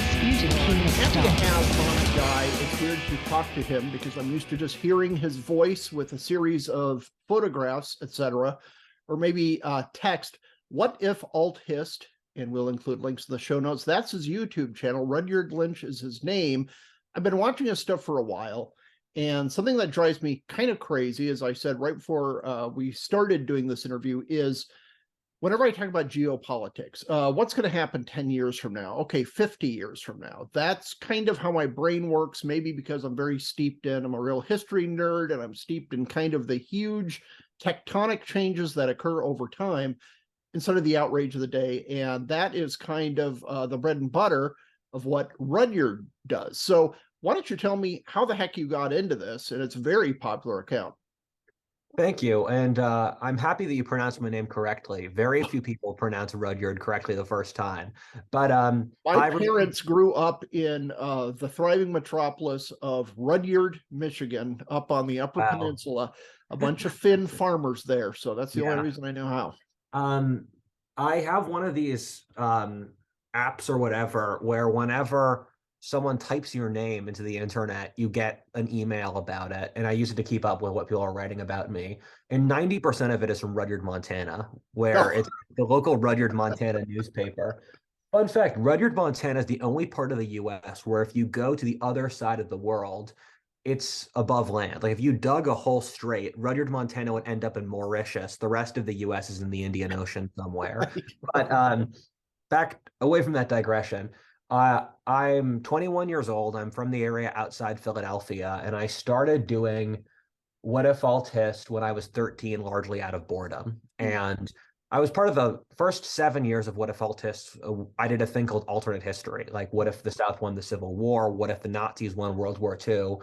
disputed human Happy to stock. have on a guy. It's weird to talk to him because I'm used to just hearing his voice with a series of photographs, etc., or maybe text. WhatIfAltHist, and we'll include links in the show notes. That's his YouTube channel. Rudyard Lynch is his name. I've been watching his stuff for a while, and something that drives me kind of crazy, as I said right before we started doing this interview, is whenever I talk about geopolitics, what's going to happen 10 years from now? Okay, 50 years from now. That's kind of how my brain works, maybe because I'm very steeped in, I'm a real history nerd, and I'm steeped in kind of the huge tectonic changes that occur over time instead of the outrage of the day. And that is kind of the bread and butter of what Rudyard does. So why don't you tell me how the heck you got into this? And it's a very popular account. Thank you. And I'm happy that you pronounced my name correctly. Very few people pronounce Rudyard correctly the first time. But my parents grew up in the thriving metropolis of Rudyard, Michigan, up on the Upper Peninsula. A bunch of Finn farmers there. So that's the only reason I know how. I have one of these apps or whatever where whenever someone types your name into the internet, you get an email about it. And I use it to keep up with what people are writing about me. And 90% of it is from Rudyard, Montana, where it's the local Rudyard, Montana newspaper. Fun fact, Rudyard, Montana is the only part of the US where if you go to the other side of the world, it's above land. Like if you dug a hole straight, Rudyard, Montana would end up in Mauritius. The rest of the US is in the Indian Ocean somewhere. But back away from that digression, I'm 21 years old. I'm from the area outside Philadelphia, and I started doing WhatIfAltHist when I was 13, largely out of boredom. And I was part of the first 7 years of WhatIfAltHist. I did a thing called alternate history. Like, what if the South won the Civil War? What if the Nazis won World War II?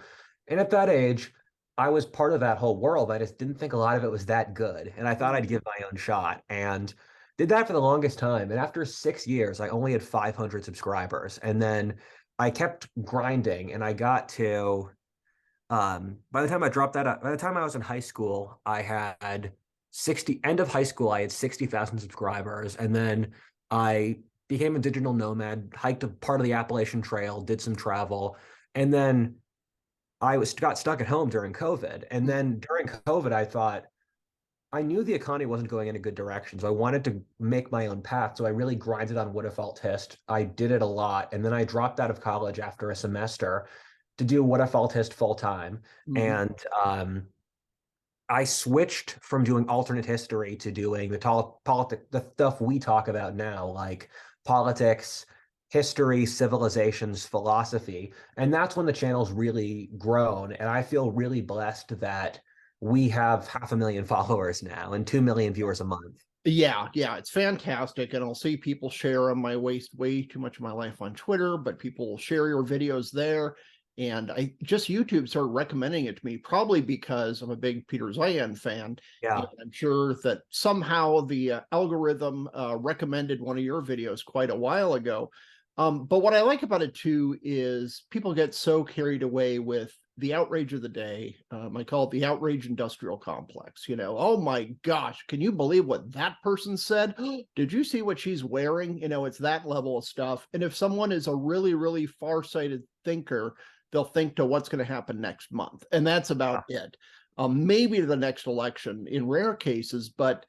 And at that age, I was part of that whole world. I just didn't think a lot of it was that good. And I thought I'd give my own shot. And did that for the longest time. And after 6 years, I only had 500 subscribers. And then I kept grinding, and I got to, by the time I dropped that out, by the time I was in high school, I had end of high school, I had 60,000 subscribers. And then I became a digital nomad, hiked a part of the Appalachian Trail, did some travel. And then I got stuck at home during COVID. And then during COVID, I thought, I knew the economy wasn't going in a good direction, so I wanted to make my own path. So I really grinded on WhatIfAltHist. I did it a lot, and then I dropped out of college after a semester to do WhatIfAltHist full time. And I switched from doing alternate history to doing the stuff we talk about now, like politics, history, civilizations, philosophy. And that's when the channel's really grown. And I feel really blessed that we have 500,000 followers now and 2 million viewers a month. Yeah, it's fantastic. And I'll see people share them. I waste way too much of my life on Twitter, but people will share your videos there. And YouTube started recommending it to me, probably because I'm a big Peter Zeihan fan. Yeah. And I'm sure that somehow the algorithm recommended one of your videos quite a while ago. But what I like about it too is people get so carried away with the outrage of the day. I call it the outrage industrial complex. Oh my gosh, can you believe what that person said? Did you see what she's wearing? It's that level of stuff. And if someone is a really, really far-sighted thinker, they'll think to what's going to happen next month. And that's about it. Maybe to the next election in rare cases. But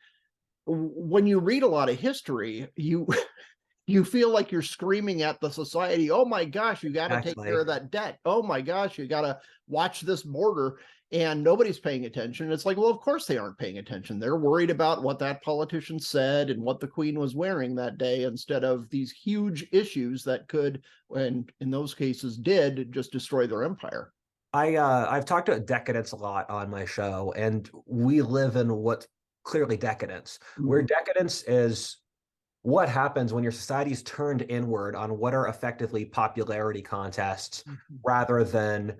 when you read a lot of history, you feel like you're screaming at the society, oh my gosh, you got to take care of that debt. Oh my gosh, you got to watch this border. And nobody's paying attention. It's like, well, of course they aren't paying attention. They're worried about what that politician said and what the queen was wearing that day instead of these huge issues that could, and in those cases did, just destroy their empire. I've talked about decadence a lot on my show, and we live in what's clearly decadence, where decadence is what happens when your society's turned inward on what are effectively popularity contests rather than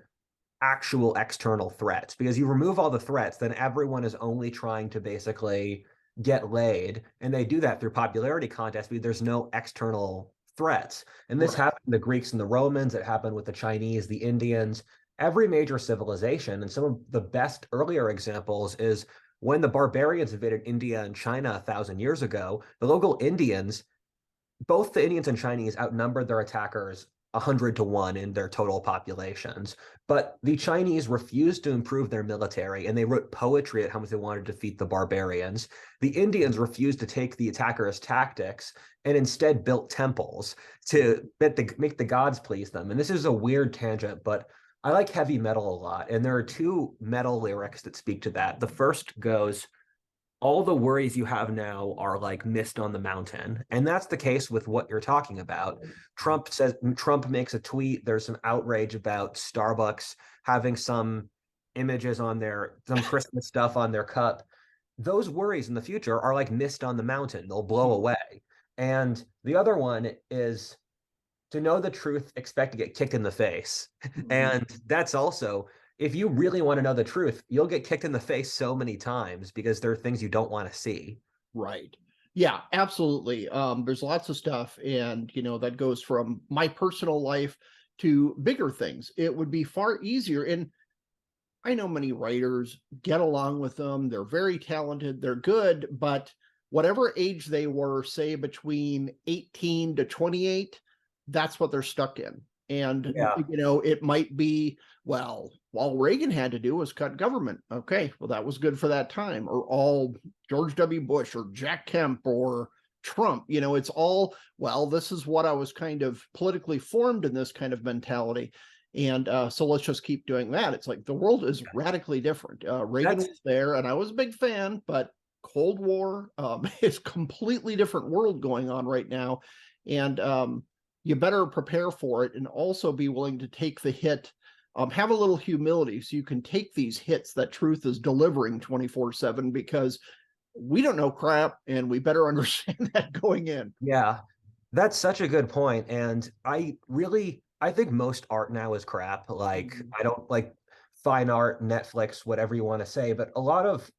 actual external threats. Because you remove all the threats, then everyone is only trying to basically get laid. And they do that through popularity contests because there's no external threats. And this happened to the Greeks and the Romans. It happened with the Chinese, the Indians, every major civilization. And some of the best earlier examples is when the barbarians invaded India and China 1,000 years ago, the local Indians, both the Indians and Chinese outnumbered their attackers 100 to 1 in their total populations. But the Chinese refused to improve their military, and they wrote poetry at how much they wanted to defeat the barbarians. The Indians refused to take the attacker's tactics and instead built temples to make the gods please them. And this is a weird tangent, but I like heavy metal a lot. And there are two metal lyrics that speak to that. The first goes, all the worries you have now are like mist on the mountain. And that's the case with what you're talking about. Trump makes a tweet. There's some outrage about Starbucks having some images on some Christmas stuff on their cup. Those worries in the future are like mist on the mountain. They'll blow away. And the other one is to know the truth, expect to get kicked in the face. And that's also, if you really want to know the truth, you'll get kicked in the face so many times because there are things you don't want to see. Right. Yeah, absolutely. There's lots of stuff, and that goes from my personal life to bigger things. It would be far easier, and I know many writers, get along with them. They're very talented. They're good, but whatever age they were, say between 18 to 28, that's what they're stuck in. And, it might be, well, all Reagan had to do was cut government. Okay, well, that was good for that time. Or all George W. Bush or Jack Kemp or Trump. It's all, well, this is what I was kind of politically formed in, this kind of mentality. And so let's just keep doing that. It's like the world is radically different. Reagan was there, and I was a big fan, but Cold War is completely different world going on right now. And you better prepare for it, and also be willing to take the hit. Have a little humility so you can take these hits that truth is delivering 24/7, because we don't know crap, and we better understand that going in. Yeah, that's such a good point. And I think most art now is crap. Like, I don't like fine art, Netflix, whatever you want to say, but a lot of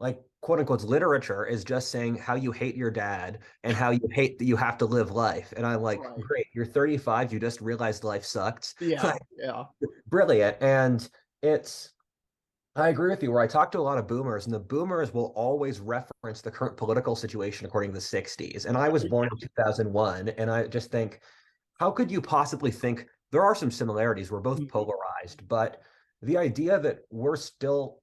like quote unquote literature is just saying how you hate your dad and how you hate that you have to live life. And I'm like, Right. great, you're 35, you just realized life sucks. Yeah, Like, yeah. brilliant. And I agree with you, where I talk to a lot of boomers, and the boomers will always reference the current political situation according to the 60s. And I was born in 2001, and I just think, how could you possibly think there are some similarities? We're both polarized, but the idea that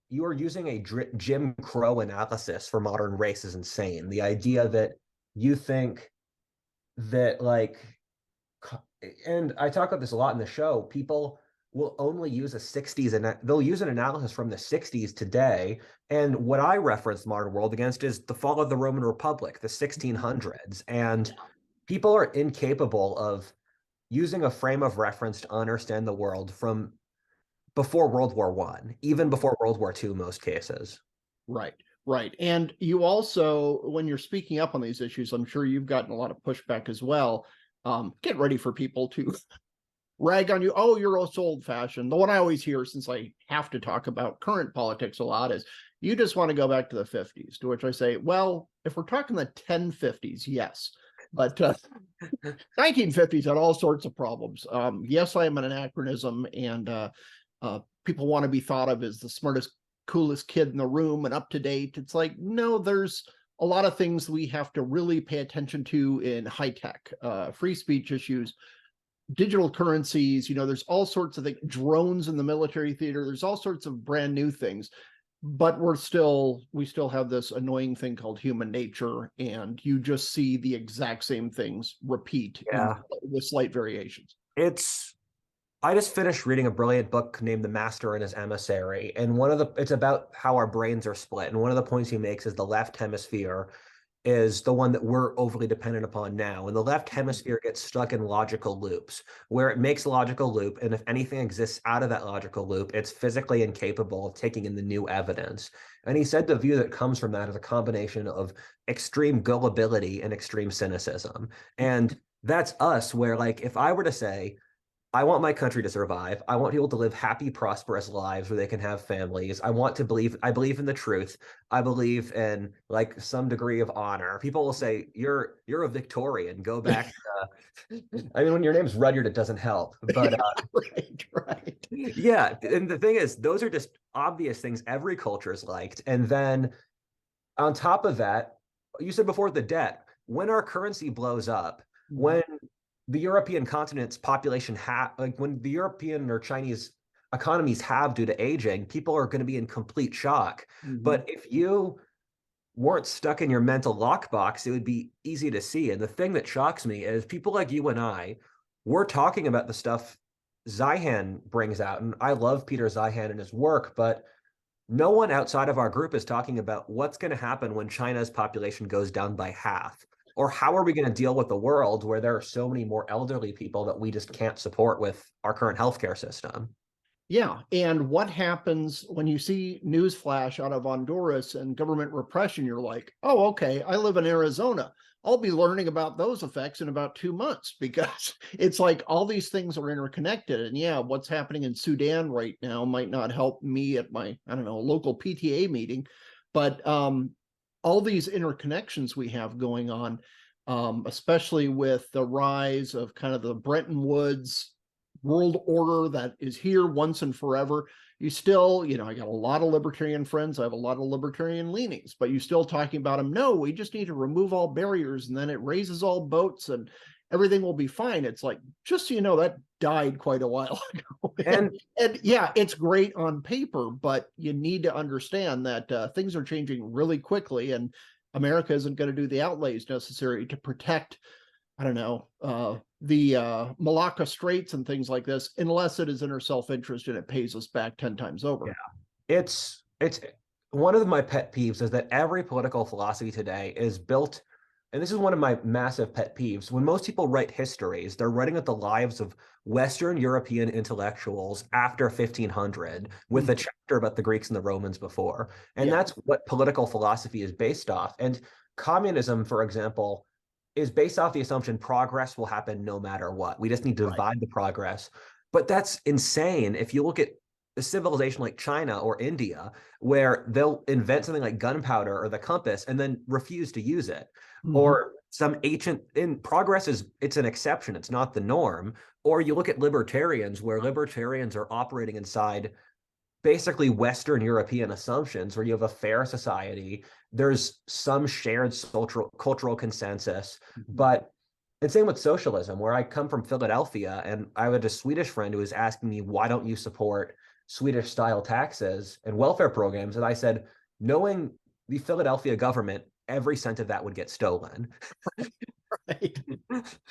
you are using a Jim Crow analysis for modern race is insane. The idea that you think that and I talk about this a lot in the show, people will only use they'll use an analysis from the 60s today. And what I reference the modern world against is the fall of the Roman Republic, the 1600s. And people are incapable of using a frame of reference to understand the world from before World War I, even before World War II, most cases. Right, right. And you also, when you're speaking up on these issues, I'm sure you've gotten a lot of pushback as well. Get ready for people to rag on you. Oh, you're so old fashioned. The one I always hear, since I have to talk about current politics a lot, is you just want to go back to the 50s, to which I say, well, if we're talking the 1050s, yes. But 1950s had all sorts of problems. Yes, I am an anachronism, and people want to be thought of as the smartest, coolest kid in the room and up to date. It's like, no, there's a lot of things we have to really pay attention to in high tech, free speech issues, digital currencies. There's all sorts of things, drones in the military theater. There's all sorts of brand new things, but we still have this annoying thing called human nature, and you just see the exact same things repeat with slight variations. I just finished reading a brilliant book named The Master and His Emissary, and it's about how our brains are split. And one of the points he makes is the left hemisphere is the one that we're overly dependent upon now. And the left hemisphere gets stuck in logical loops where it makes a logical loop. And if anything exists out of that logical loop, it's physically incapable of taking in the new evidence. And he said the view that comes from that is a combination of extreme gullibility and extreme cynicism. And that's us, where like, if I were to say, I want my country to survive. I want people to live happy, prosperous lives where they can have families. I believe in the truth. I believe in like some degree of honor. People will say, you're a Victorian. Go back. I mean, when your name's Rudyard, it doesn't help. But right. Yeah. And the thing is, those are just obvious things every culture's liked. And then on top of that, you said before, the debt. When our currency blows up, when the European continent's population like when the European or Chinese economies have due to aging, people are going to be in complete shock. Mhm. But if you weren't stuck in your mental lockbox, it would be easy to see. And the thing that shocks me is people like you and I, we're talking about the stuff Zihan brings out. And I love Peter Zihan and his work, but no one outside of our group is talking about what's going to happen when China's population goes down by half. Or how are we going to deal with the world where there are so many more elderly people that we just can't support with our current healthcare system? Yeah, and what happens when you see news flash out of Honduras and government repression? You're like, oh, okay, I live in Arizona. I'll be learning about those effects in about 2 months because it's like all these things are interconnected. And yeah, what's happening in Sudan right now might not help me at my, I don't know, local PTA meeting, but all these interconnections we have going on, especially with the rise of kind of the Bretton Woods world order that is here once and forever. You still, I got a lot of libertarian friends. I have a lot of libertarian leanings, but you still talking about them. No, we just need to remove all barriers and then it raises all boats and everything will be fine. It's like, just so you know, that died quite a while ago. And yeah, it's great on paper, but you need to understand that things are changing really quickly and America isn't going to do the outlays necessary to protect, I don't know, the Malacca Straits and things like this, unless it is in our self-interest and it pays us back 10 times over. Yeah. It's one of my pet peeves is that every political philosophy today is built, and this is one of my massive pet peeves. When most people write histories, they're writing at the lives of Western European intellectuals after 1500 with a chapter about the Greeks and the Romans before. And that's what political philosophy is based off. And communism, for example, is based off the assumption progress will happen no matter what. We just need to divide the progress. But that's insane. If you look at a civilization like China or India, where they'll invent something like gunpowder or the compass and then refuse to use it. Or some ancient in progress it's an exception, it's not the norm. Or you look at libertarians, where libertarians are operating inside basically Western European assumptions, where you have a fair society, there's some shared cultural consensus, but and same with socialism, where I come from Philadelphia, and I had a Swedish friend who was asking me, why don't you support Swedish style taxes and welfare programs? And I said, knowing the Philadelphia government, every cent of that would get stolen. Right.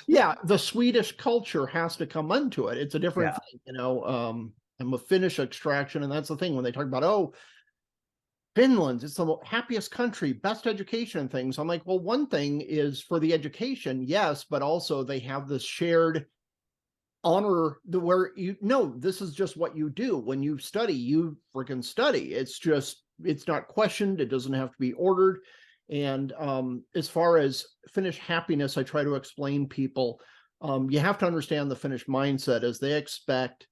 Yeah, the Swedish culture has to come into it. It's a different thing, I'm a Finnish extraction, and that's the thing when they talk about, oh, Finland, it's the happiest country, best education and things. I'm like, well, one thing is for the education, yes, but also they have this shared honor where this is just what you do. When you study, you freaking study. It's not questioned. It doesn't have to be ordered. And as far as Finnish happiness, I try to explain people, you have to understand the Finnish mindset as they expect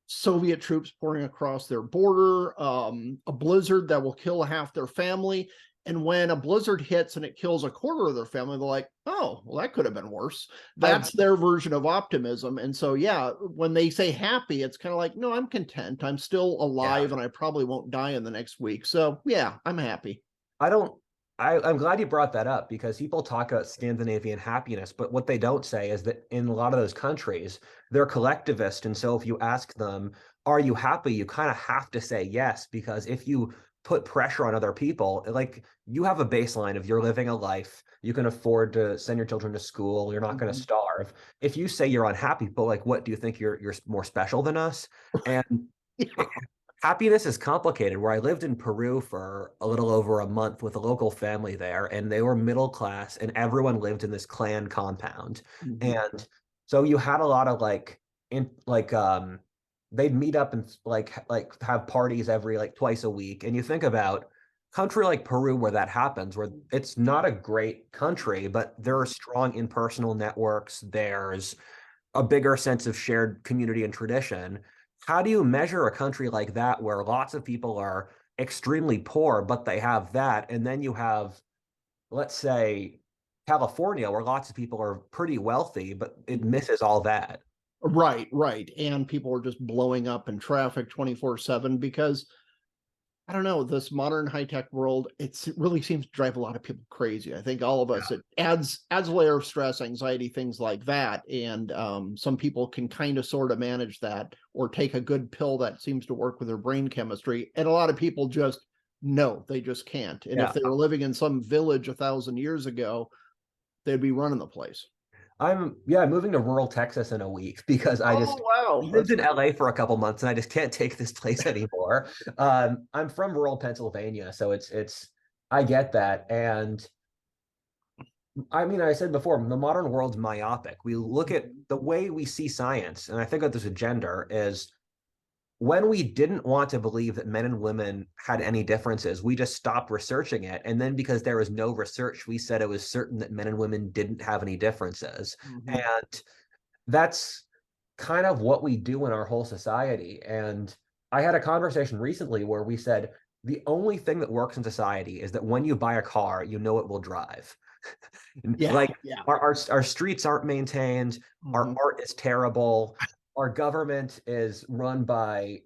Soviet troops pouring across their border, a blizzard that will kill half their family. And when a blizzard hits and it kills a quarter of their family, they're like, oh, well, that could have been worse. That's their version of optimism. And so, yeah, when they say happy, it's kind of like, no, I'm content. I'm still alive and I probably won't die in the next week. So, yeah, I'm happy. I'm glad you brought that up, because people talk about Scandinavian happiness, but what they don't say is that in a lot of those countries, they're collectivist. And so if you ask them, are you happy? You kind of have to say yes, because if you put pressure on other people, like you have a baseline of you're living a life, you can afford to send your children to school, you're not going to starve. If you say you're unhappy, but like, what do you think you're more special than us? And happiness is complicated. Where I lived in Peru for a little over a month with a local family there, and they were middle class, and everyone lived in this clan compound. And so you had a lot of they'd meet up and like have parties every like twice a week. And you think about country like Peru where that happens, where it's not a great country, but there are strong impersonal networks. There's a bigger sense of shared community and tradition. How do you measure a country like that where lots of people are extremely poor, but they have that? And then you have, let's say, California, where lots of people are pretty wealthy, but it misses all that. Right. And people are just blowing up in traffic 24/7 because I don't know, this modern high-tech world, it really seems to drive a lot of people crazy. I think all of us, it adds a layer of stress, anxiety, things like that. And some people can kind of sort of manage that or take a good pill that seems to work with their brain chemistry. And a lot of people just, no, they just can't. And if Yeah. they were living in some village 1,000 years ago, they'd be running the place. I'm moving to rural Texas in a week because I Oh, just wow. lived in LA for a couple months and I just can't take this place anymore. I'm from rural Pennsylvania, so it's I get that. And I mean, I said before, the modern world's myopic. We look at the way we see science, and I think that there's a gender is when we didn't want to believe that men and women had any differences, we just stopped researching it. And then because there was no research, we said it was certain that men and women didn't have any differences. Mhm. And that's kind of what we do in our whole society. And I had a conversation recently where we said the only thing that works in society is that when you buy a car, you know it will drive. Yeah, Like yeah. our streets aren't maintained, our Mhm. art is terrible, our government is run by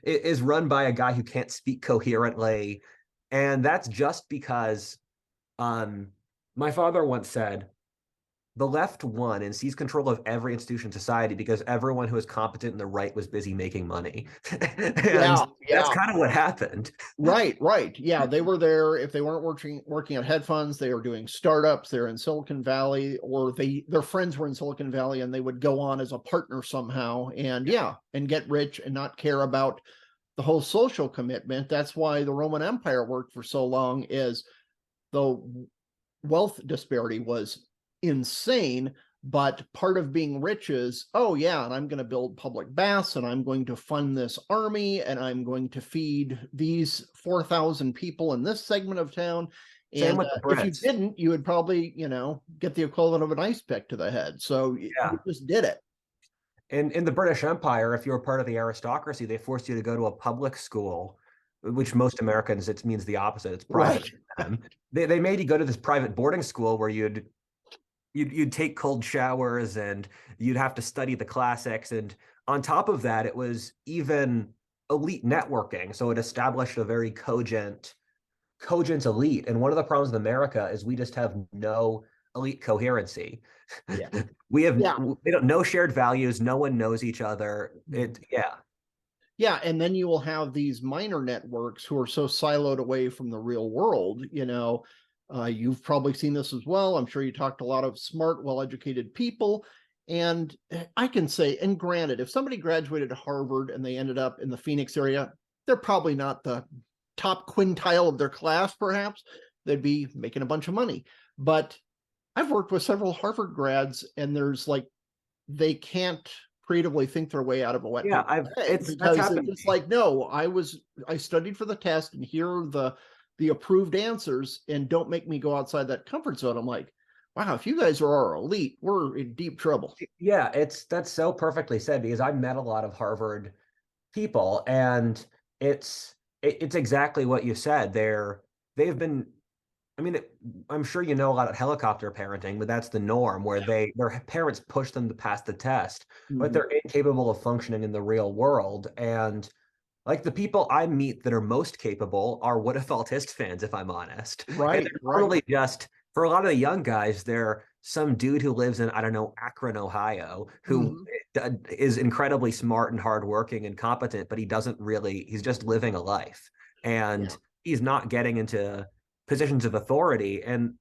a guy who can't speak coherently. And that's just because my father once said, the left won and seized control of every institution in society because everyone who was competent in the right was busy making money. And Yeah, that's yeah. kind of what happened. Right, right. Yeah, they were there. If they weren't working at hedge funds, they were doing startups. They're in Silicon Valley, or their friends were in Silicon Valley, and they would go on as a partner somehow, and yeah, and get rich and not care about the whole social commitment. That's why the Roman Empire worked for so long. Is the wealth disparity was insane. But part of being rich is, oh yeah, and I'm going to build public baths, and I'm going to fund this army, and I'm going to feed these 4,000 people in this segment of town. Same And with the if you Brits. didn't, you would probably, get the equivalent of an ice pick to the head. So you Yeah. just did it. In the British Empire, if you were part of the aristocracy, they forced you to go to a public school, which most Americans, it means the opposite. It's private Right. for them. They made you go to this private boarding school where you'd take cold showers and you'd have to study the classics. And on top of that, it was even elite networking. So it established a very cogent elite. And one of the problems in America is we just have no elite coherency. Yeah. Yeah. We don't no shared values. No one knows each other. Mhm. Yeah. Yeah, and then you will have these minor networks who are so siloed away from the real world. You've probably seen this as well. I'm sure you talked to a lot of smart, well-educated people. And I can say, and granted, if somebody graduated Harvard and they ended up in the Phoenix area, they're probably not the top quintile of their class, perhaps. They'd be making a bunch of money. But I've worked with several Harvard grads, and there's like, they can't creatively think their way out of a wet Yeah, paper I've bag that's because they're happened to just me. like, no, I studied for the test, and here are the approved answers, and don't make me go outside that comfort zone. I'm like, wow, if you guys are our elite, we're in deep trouble. Yeah, that's so perfectly said because I met a lot of Harvard people, and it's exactly what you said. They've been. I mean, I'm sure you know a lot of helicopter parenting, but that's the norm where their parents push them to pass the test, but Mhm. they're incapable of functioning in the real world. And like the people I meet that are most capable are WhatIfAltHist fans, if I'm honest. And Right, they're right. totally just for a lot of the young guys, they're some dude who lives in, I don't know, Akron, Ohio, who Mhm. is incredibly smart and hardworking and competent, but he's just living a life. Yeah. And he's not getting into positions of authority. And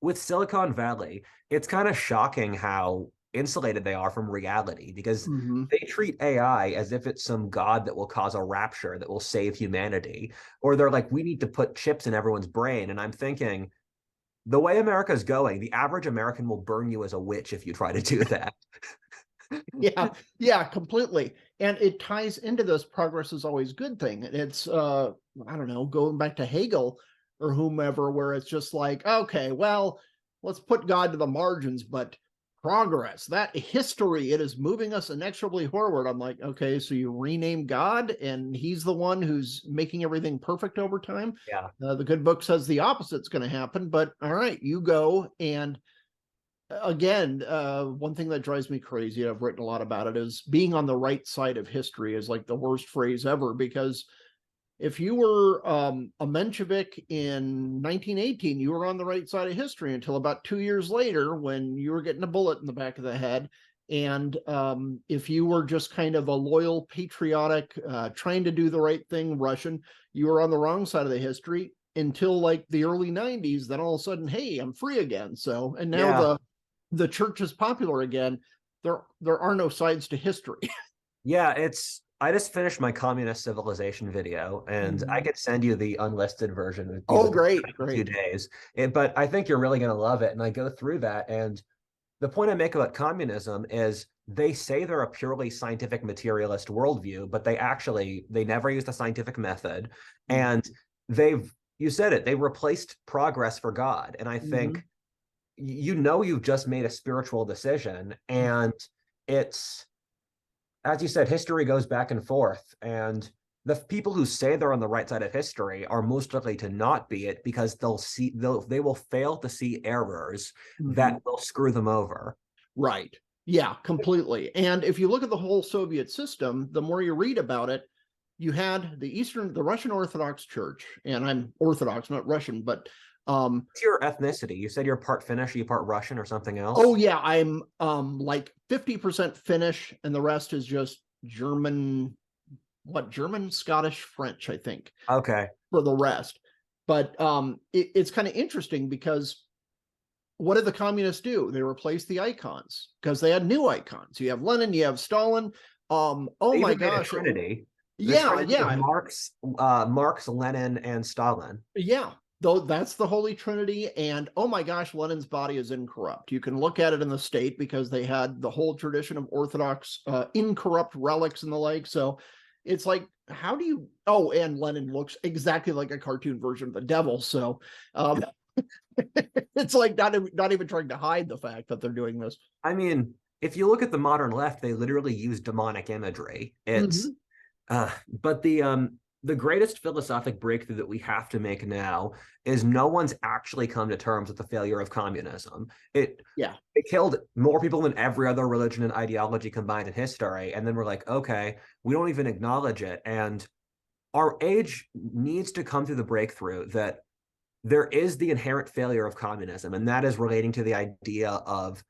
with Silicon Valley, it's kind of shocking how insulated they are from reality because Mhm. they treat AI as if it's some god that will cause a rapture that will save humanity. Or they're like, we need to put chips in everyone's brain. And I'm thinking, the way America's going, the average American will burn you as a witch if you try to do that. Yeah, yeah, completely. And it ties into this progress is always good thing. It's I don't know, going back to Hegel or whomever, where it's just like, okay, well, let's put God to the margins, but progress, that history, it is moving us inexorably forward. I'm like, okay, so you rename God and he's the one who's making everything perfect over time. Yeah. The good book says the opposite's going to happen, but all right, you go. And again, one thing that drives me crazy, I've written a lot about it, is being on the right side of history is like the worst phrase ever, because If you were a Menshevik in 1918, you were on the right side of history until about 2 years later when you were getting a bullet in the back of the head. And if you were just kind of a loyal, patriotic, trying to do the right thing Russian, you were on the wrong side of the history until like the early 90s. Then all of a sudden, hey, I'm free again. So, and now Yeah. the church is popular again. There are no sides to history. Yeah, I just finished my communist civilization video, and I could send you the unlisted version. Oh, great, In a few great. days. But I think you're really going to love it. And I go through that, and the point I make about communism is they say they're a purely scientific materialist worldview, but they never use the scientific method, and you said it, they replaced progress for God. And I think you've just made a spiritual decision, and it's, as you said, history goes back and forth, and the people who say they're on the right side of history are most likely to not be it, because they will fail to see errors that will screw them over. Right. Yeah, completely. And if you look at the whole Soviet system, the more you read about it, you had the Russian Orthodox Church, and I'm Orthodox, not Russian, but what's your ethnicity? You said you're part Finnish, you part Russian or something else? Oh yeah, I'm like 50% Finnish, and the rest is just German, German, Scottish, French, I think. Okay. For the rest. But it's kind of interesting because what did the communists do? They replaced the icons because they had new icons. You have Lenin, you have Stalin. Oh my gosh. Trinity. Yeah. Marx, Lenin, and Stalin. Yeah. Though that's the Holy Trinity. And oh my gosh, Lenin's body is incorrupt. You can look at it in the state because they had the whole tradition of Orthodox incorrupt relics and the like. So it's like, how do you, and Lenin looks exactly like a cartoon version of the devil. So it's like not even trying to hide the fact that they're doing this. I mean, if you look at the modern left, they literally use demonic imagery. It's but the greatest philosophic breakthrough that we have to make now is no one's actually come to terms with the failure of communism. It killed more people than every other religion and ideology combined in history. And then we're like, okay, we don't even acknowledge it. And our age needs to come through the breakthrough that there is the inherent failure of communism, and that is relating to the idea of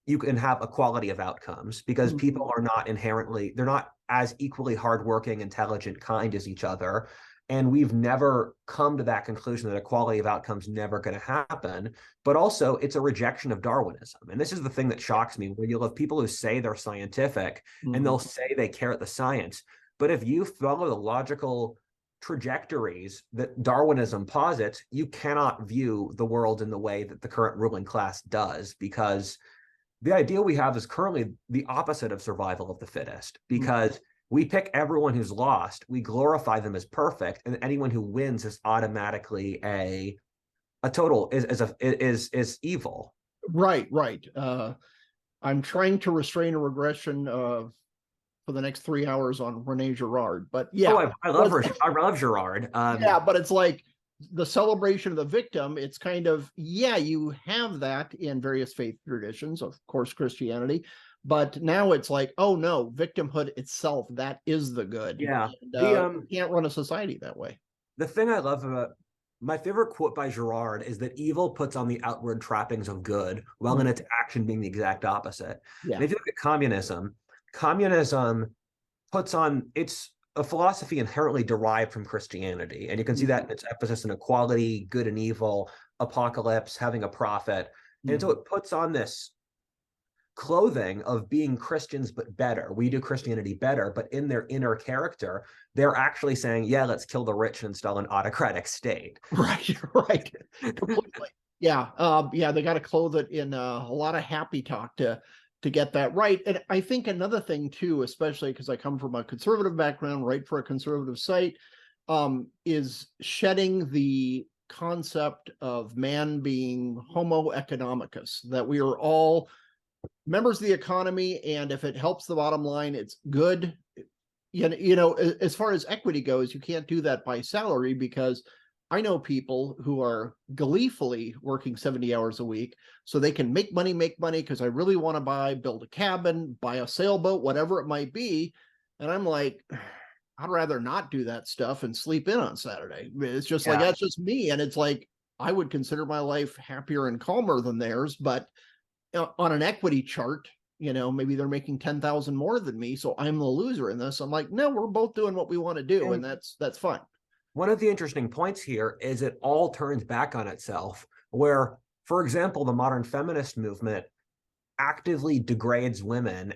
you can have equality of outcomes, because people are not inherently, they're not as equally hardworking, intelligent, kind as each other. And we've never come to that conclusion that equality of outcomes never going to happen. But also, it's a rejection of Darwinism. And this is the thing that shocks me, where you'll have people who say they're scientific and they'll say they care at the science. But if you follow the logical trajectories that Darwinism posits, you cannot view the world in the way that the current ruling class does, because the idea we have is currently the opposite of survival of the fittest, because we pick everyone who's lost, we glorify them as perfect, and anyone who wins is automatically a total is evil. Right. I'm trying to restrain a regression for the next 3 hours on Rene Girard, but yeah, I love Girard. Yeah, but it's like the celebration of the victim. It's kind of, you have that in various faith traditions, of course, Christianity, but now it's like, oh no, victimhood itself, that is the good. Yeah, and, you can't run a society that way. The thing I love about my favorite quote by Girard is that evil puts on the outward trappings of good, while in its action being the exact opposite. Yeah. And if you look at communism puts on, it's a philosophy inherently derived from Christianity. And you can see that in its emphasis on equality, good and evil, apocalypse, having a prophet. And so it puts on this clothing of being Christians, but better. We do Christianity better, but in their inner character, they're actually saying, yeah, let's kill the rich and install an autocratic state. Right. Completely. Yeah. They got to clothe it in a lot of happy talk to get that right. And I think another thing too, especially because I come from a conservative background, right, for a conservative site, is shedding the concept of man being homo economicus, that we are all members of the economy, and if it helps the bottom line, it's good. As far as equity goes, you can't do that by salary, because I know people who are gleefully working 70 hours a week so they can make money because I really want to build a cabin, buy a sailboat, whatever it might be. And I'm like, I'd rather not do that stuff and sleep in on Saturday. It's just like, Yeah. that's just me. And it's like, I would consider my life happier and calmer than theirs, but on an equity chart, maybe they're making 10,000 more than me, so I'm the loser in this. I'm like, no, we're both doing what we want to do, and that's fine. One of the interesting points here is it all turns back on itself, where, for example, the modern feminist movement actively degrades women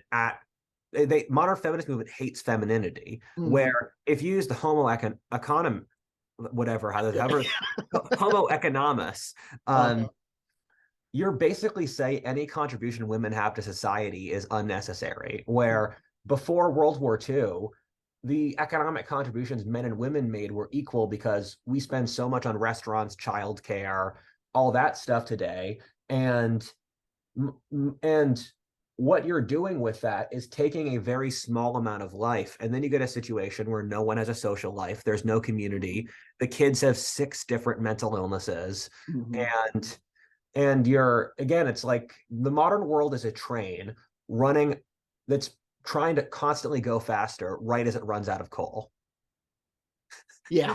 modern feminist movement hates femininity, where if you use the homo economist, whatever, however, homo economist, you're basically saying any contribution women have to society is unnecessary, where before World War II, the economic contributions men and women made were equal because we spend so much on restaurants, childcare, all that stuff today. And what you're doing with that is taking a very small amount of life. And then you get a situation where no one has a social life. There's no community. The kids have 6 different mental illnesses. And you're, again, it's like the modern world is a train running that's trying to constantly go faster right as it runs out of coal. Yeah.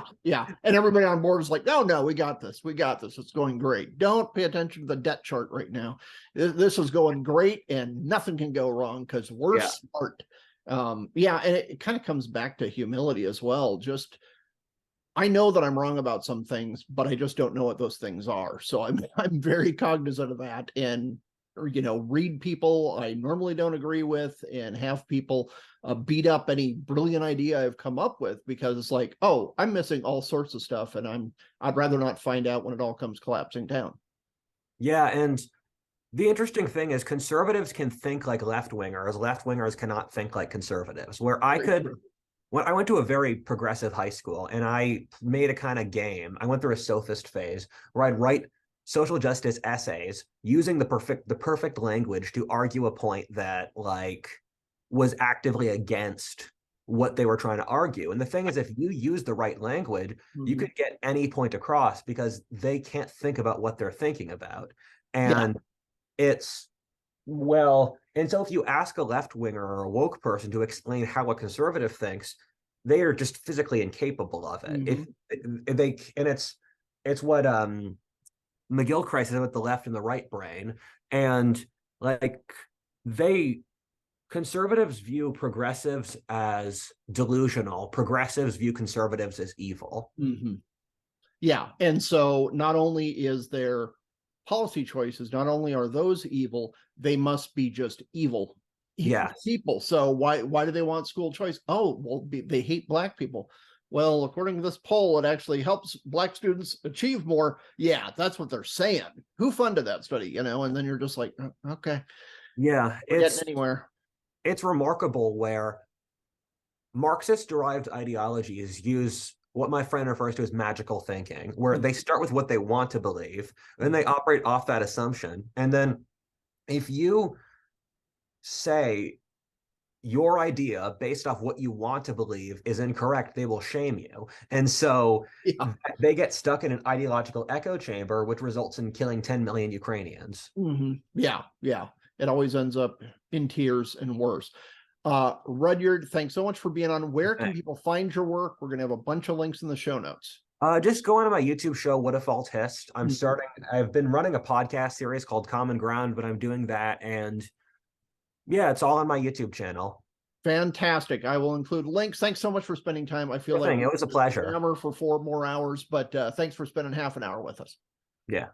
And everybody on board is like, no, we got this. It's going great. Don't pay attention to the debt chart right now. This is going great and nothing can go wrong because we're smart. And it kind of comes back to humility as well. Just, I know that I'm wrong about some things, but I just don't know what those things are. So I'm very cognizant of that, and read people I normally don't agree with, and have people beat up any brilliant idea I've come up with, because it's like, oh, I'm missing all sorts of stuff, and I'd rather not find out when it all comes collapsing down. Yeah, and the interesting thing is conservatives can think like left-wingers cannot think like conservatives, where when I went to a very progressive high school and I made a kind of game, I went through a sophist phase where I'd write social justice essays using the perfect language to argue a point that was actively against what they were trying to argue. And the thing is, if you use the right language, you could get any point across because they can't think about what they're thinking about. And and so if you ask a left-winger or a woke person to explain how a conservative thinks, they are just physically incapable of it. It's what McGilchrist said with the left and the right brain. And conservatives view progressives as delusional. Progressives view conservatives as evil. Yeah. And so not only is their policy choices, not only are those evil, they must be just evil people. So why do they want school choice? Oh, well, they hate Black people. Well, according to this poll, it actually helps Black students achieve more. Yeah, that's what they're saying. Who funded that study? And then you're just like, okay. Yeah, we're getting anywhere. It's remarkable where Marxist-derived ideologies use what my friend refers to as magical thinking, where they start with what they want to believe, and they operate off that assumption. And then if you say your idea based off what you want to believe is incorrect, they will shame you. And so they get stuck in an ideological echo chamber, which results in killing 10 million Ukrainians. Yeah. It always ends up in tears and worse. Rudyard, thanks so much for being on. Where can people find your work? We're going to have a bunch of links in the show notes. Just go on to my YouTube show, WhatIfAltHist. I've been running a podcast series called Common Ground, but I'm doing that. And yeah, it's all on my YouTube channel. Fantastic. I will include links. Thanks so much for spending time. I feel like it was a pleasure. For 4 more hours, but thanks for spending half an hour with us. Yeah.